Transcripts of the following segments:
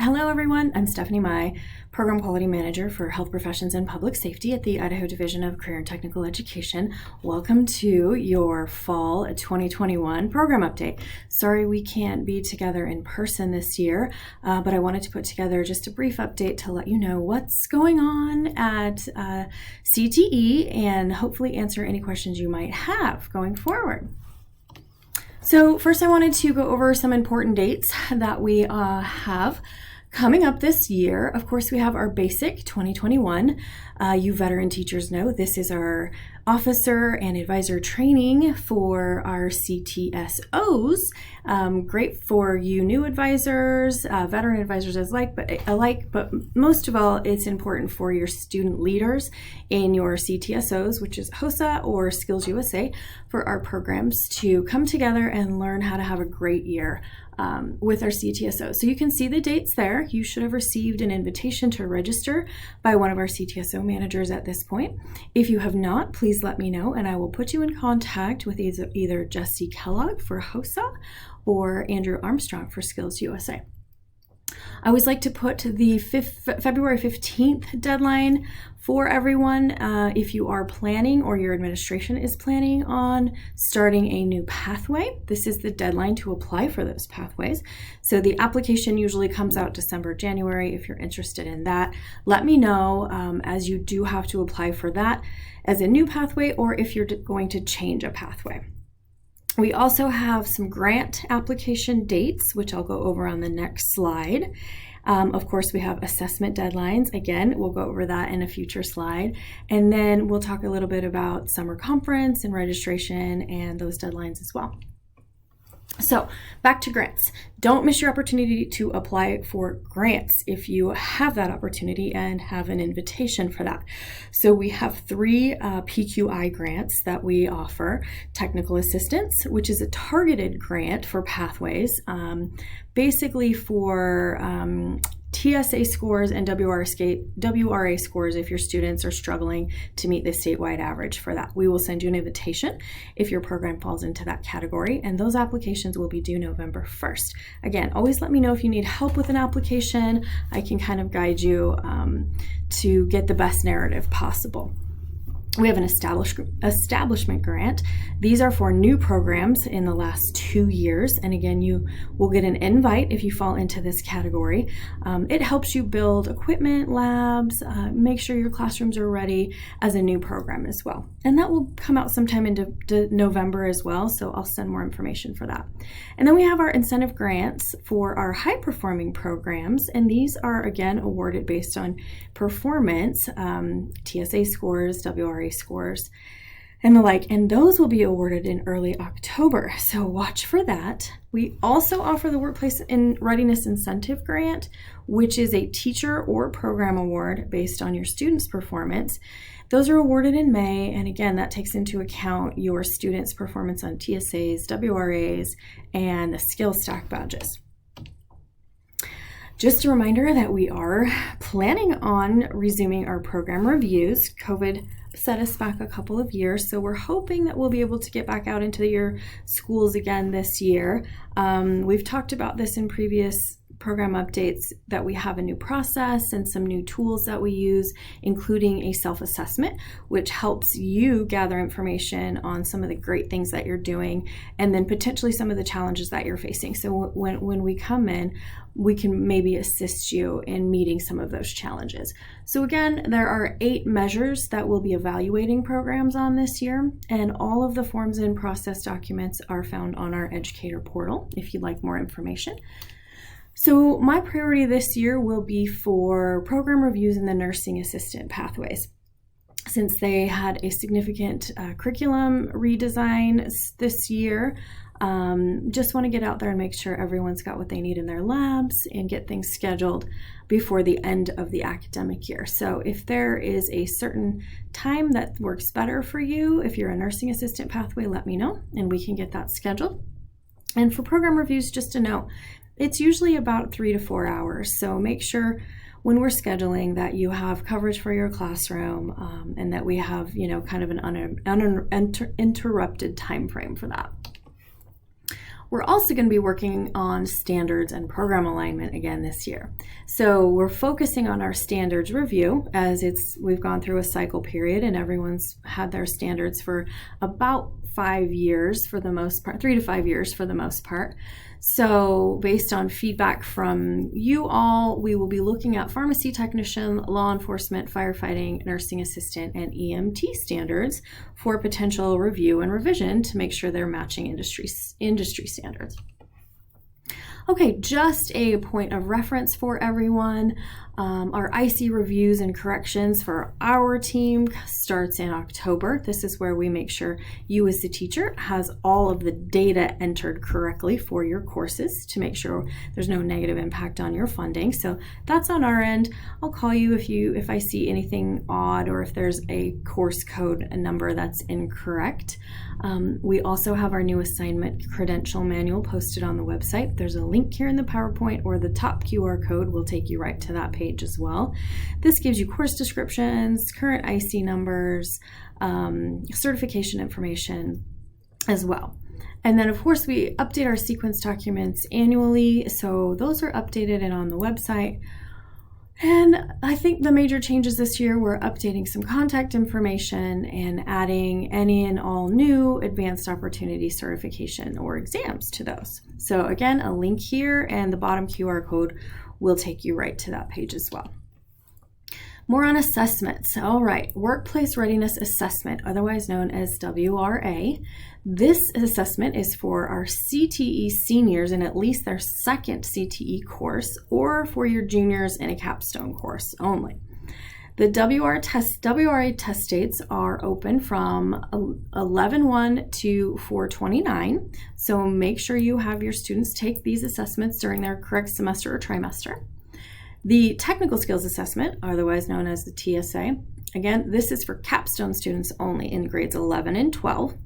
Hello everyone, I'm Stephanie Mai, Program Quality Manager for Health Professions and Public Safety at the Idaho Division of Career and Technical Education. Welcome to your Fall 2021 program update. Sorry we can't be together in person this year, but I wanted to put together just a brief update to let you know what's going on at CTE and hopefully answer any questions you might have going forward. So first I wanted to go over some important dates that we have coming up this year. Of course, we have our basic 2021. You veteran teachers know this is our officer and advisor training for our CTSOs. Great for you new advisors, veteran advisors alike, but most of all, it's important for your student leaders in your CTSOs, which is HOSA or Skills USA, for our programs to come together and learn how to have a great year with our CTSOs. So you can see the dates there. You should have received an invitation to register by one of our CTSO managers at this point. If you have not, please let me know and I will put you in contact with either Jesse Kellogg for HOSA or Andrew Armstrong for Skills USA. I always like to put the February 15th deadline for everyone if you are planning or your administration is planning on starting a new pathway. This is the deadline to apply for those pathways. So the application usually comes out December, January. If you're interested in that, let me know as you do have to apply for that as a new pathway or if you're going to change a pathway. We also have some grant application dates, which I'll go over on the next slide. Of course, we have assessment deadlines. Again, we'll go over that in a future slide. And then we'll talk a little bit about summer conference and registration and those deadlines as well. So back to grants. Don't miss your opportunity to apply for grants if you have that opportunity and have an invitation for that. So we have three PQI grants that we offer. Technical assistance, which is a targeted grant for pathways, basically for TSA scores and WRA scores if your students are struggling to meet the statewide average for that. We will send you an invitation if your program falls into that category, and those applications will be due November 1st. Again, always let me know if you need help with an application. I can kind of guide you to get the best narrative possible. We have an establishment grant. These are for new programs in the last 2 years. And again, you will get an invite if you fall into this category. It helps you build equipment, labs, make sure your classrooms are ready as a new program as well. And that will come out sometime into November as well. So I'll send more information for that. And then we have our incentive grants for our high performing programs. And these are again awarded based on performance, TSA scores, WRA scores, and the like, and those will be awarded in early October, so watch for that. We also offer the Workplace Readiness Incentive Grant, which is a teacher or program award based on your students' performance. Those are awarded in May, and again, that takes into account your students' performance on TSAs, WRAs, and the skill stack badges. Just a reminder that we are planning on resuming our program reviews. COVID set us back a couple of years, so we're hoping that we'll be able to get back out into your schools again this year. We've talked about this in previous program updates, that we have a new process and some new tools that we use, including a self-assessment, which helps you gather information on some of the great things that you're doing and then potentially some of the challenges that you're facing. So when we come in, we can maybe assist you in meeting some of those challenges. So again, there are 8 measures that we'll be evaluating programs on this year, and all of the forms and process documents are found on our educator portal if you'd like more information. So my priority this year will be for program reviews in the nursing assistant pathways. Since they had a significant curriculum redesign this year, just want to get out there and make sure everyone's got what they need in their labs and get things scheduled before the end of the academic year. So if there is a certain time that works better for you, if you're a nursing assistant pathway, let me know and we can get that scheduled. And for program reviews, just to note, it's usually about 3 to 4 hours. So make sure when we're scheduling that you have coverage for your classroom and that we have, kind of an uninterrupted time frame for that. We're also going to be working on standards and program alignment again this year. So we're focusing on our standards review as we've gone through a cycle period and everyone's had their standards for about 5 years for the most part, 3 to 5 years for the most part. So based on feedback from you all, we will be looking at pharmacy technician, law enforcement, firefighting, nursing assistant, and EMT standards for potential review and revision to make sure they're matching industry standards. Okay, just a point of reference for everyone. Our IC reviews and corrections for our team starts in October. This is where we make sure you as the teacher has all of the data entered correctly for your courses to make sure there's no negative impact on your funding. So that's on our end. I'll call you if I see anything odd or if there's a course code number that's incorrect. We also have our new assignment credential manual posted on the website. There's a link here in the PowerPoint, or the top QR code will take you right to that page as well. This gives you course descriptions, current IC numbers, certification information as well. And then of course we update our sequence documents annually, so those are updated and on the website. And I think the major changes this year, we're updating some contact information and adding any and all new advanced opportunity certification or exams to those. So again, a link here and the bottom QR code will take you right to that page as well. More on assessments. All right, Workplace Readiness Assessment, otherwise known as WRA. This assessment is for our CTE seniors in at least their second CTE course, or for your juniors in a capstone course only. The WRA test dates are open from 11/1 to 4/29, so make sure you have your students take these assessments during their correct semester or trimester. The Technical Skills Assessment, otherwise known as the TSA, again, this is for capstone students only in grades 11 and 12.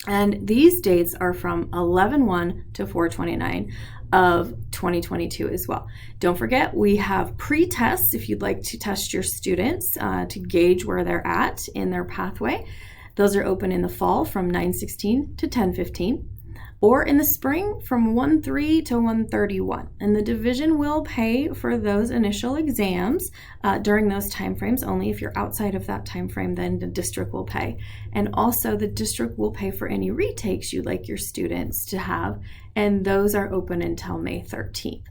And these dates are from 11/1 to 4/29 of 2022 as well. Don't forget, we have pre-tests if you'd like to test your students to gauge where they're at in their pathway. Those are open in the fall from 9/16 to 10/15. Or in the spring from 1/3 to 1/31. And the division will pay for those initial exams during those timeframes. Only if you're outside of that timeframe, then the district will pay. And also the district will pay for any retakes you'd like your students to have, and those are open until May 13th.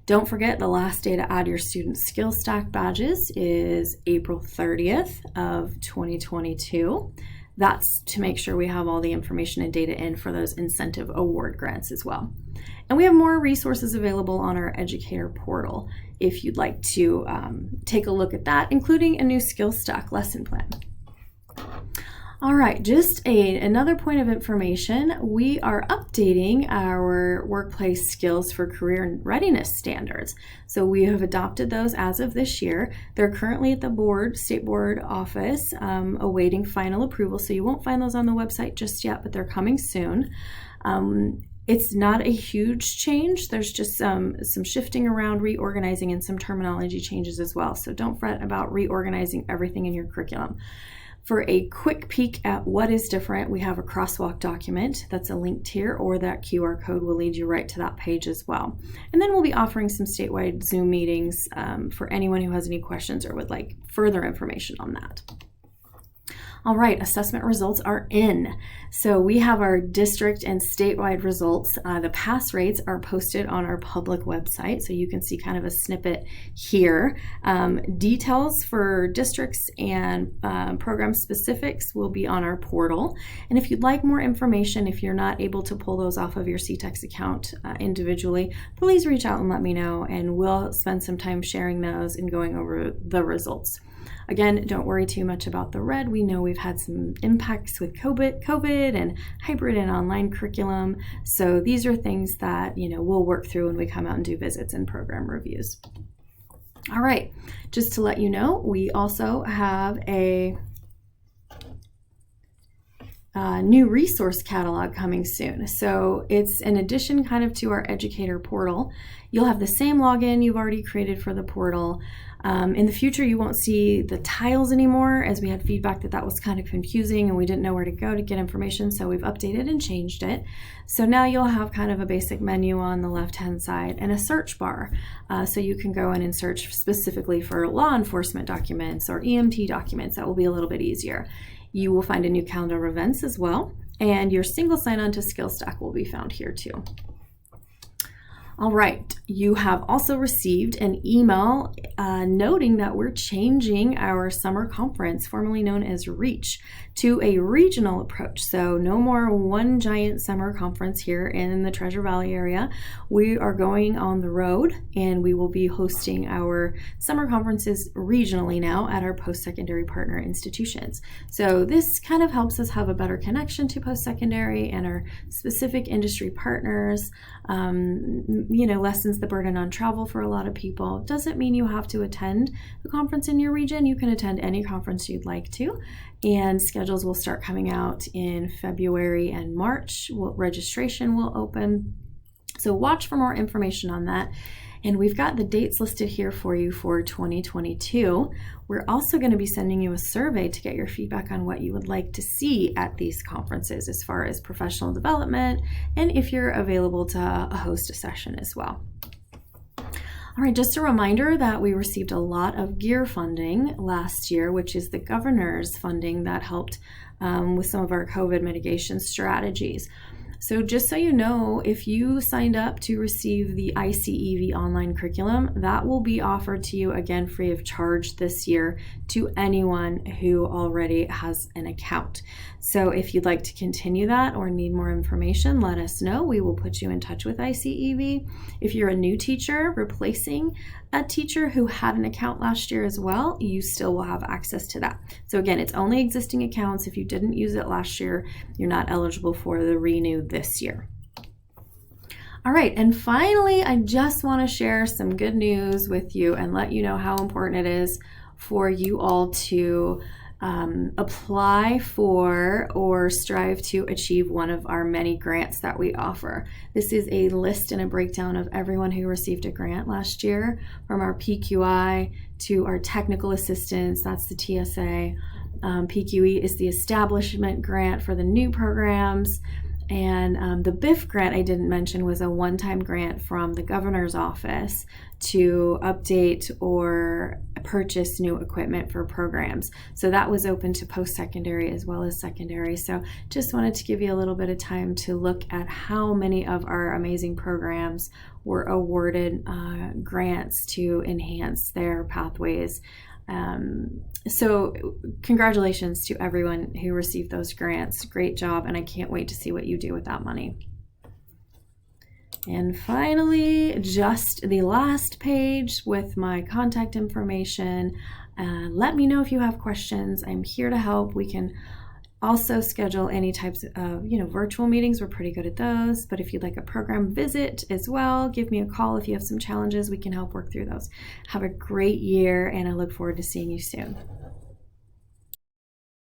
Don't forget, the last day to add your student skill stack badges is April 30th of 2022. That's to make sure we have all the information and data in for those incentive award grants as well. And we have more resources available on our educator portal if you'd like to take a look at that, including a new skill stack lesson plan. All right, just another point of information. We are updating our workplace skills for career readiness standards. So we have adopted those as of this year. They're currently at the state board office awaiting final approval. So you won't find those on the website just yet, but they're coming soon. It's not a huge change. There's just some shifting around, reorganizing, and some terminology changes as well. So don't fret about reorganizing everything in your curriculum. For a quick peek at what is different, we have a crosswalk document that's linked here, or that QR code will lead you right to that page as well. And then we'll be offering some statewide Zoom meetings for anyone who has any questions or would like further information on that. All right, assessment results are in. So we have our district and statewide results. The pass rates are posted on our public website, so you can see kind of a snippet here. Details for districts and program specifics will be on our portal. And if you'd like more information, if you're not able to pull those off of your CTEX account individually, please reach out and let me know, and we'll spend some time sharing those and going over the results. Again, don't worry too much about the red. We know we've had some impacts with COVID and hybrid and online curriculum. So these are things that, we'll work through when we come out and do visits and program reviews. All right, just to let you know, we also have a new resource catalog coming soon. So it's an addition kind of to our educator portal. You'll have the same login you've already created for the portal. In the future, you won't see the tiles anymore, as we had feedback that was kind of confusing and we didn't know where to go to get information, so we've updated and changed it. So now you'll have kind of a basic menu on the left-hand side and a search bar. So you can go in and search specifically for law enforcement documents or EMT documents. That will be a little bit easier. You will find a new calendar of events as well, and your single sign-on to SkillStack will be found here too. All right, you have also received an email noting that we're changing our summer conference, formerly known as REACH, to a regional approach. So no more one giant summer conference here in the Treasure Valley area. We are going on the road, and we will be hosting our summer conferences regionally now at our post-secondary partner institutions. So this kind of helps us have a better connection to post-secondary and our specific industry partners. Lessens the burden on travel for a lot of people. Doesn't mean you have to attend the conference in your region. You can attend any conference you'd like to, and schedules will start coming out in February and March. Registration will open, so watch for more information on that. And we've got the dates listed here for you for 2022. We're also going to be sending you a survey to get your feedback on what you would like to see at these conferences as far as professional development, and if you're available to host a session as well. All right, just a reminder that we received a lot of GEAR funding last year, which is the governor's funding that helped with some of our COVID mitigation strategies. So just so you know, if you signed up to receive the ICEV online curriculum, that will be offered to you again free of charge this year to anyone who already has an account. So if you'd like to continue that or need more information, let us know. We will put you in touch with ICEV. If you're a new teacher replacing a teacher who had an account last year as well, you still will have access to that. So again, it's only existing accounts. If you didn't use it last year, you're not eligible for the renew this year. All right, and finally, I just want to share some good news with you and let you know how important it is for you all to apply for or strive to achieve one of our many grants that we offer. This is a list and a breakdown of everyone who received a grant last year, from our PQI to our technical assistance, that's the TSA. PQE is the establishment grant for the new programs. And the BIF grant I didn't mention was a one-time grant from the governor's office to update or purchase new equipment for programs. So that was open to post-secondary as well as secondary. So just wanted to give you a little bit of time to look at how many of our amazing programs were awarded grants to enhance their pathways. So congratulations to everyone who received those grants. Great job, and I can't wait to see what you do with that money. And finally, just the last page with my contact information. Let me know if you have questions. I'm here to help. We can also schedule any types of virtual meetings. We're pretty good at those. But if you'd like a program visit as well, give me a call if you have some challenges. We can help work through those. Have a great year, and I look forward to seeing you soon.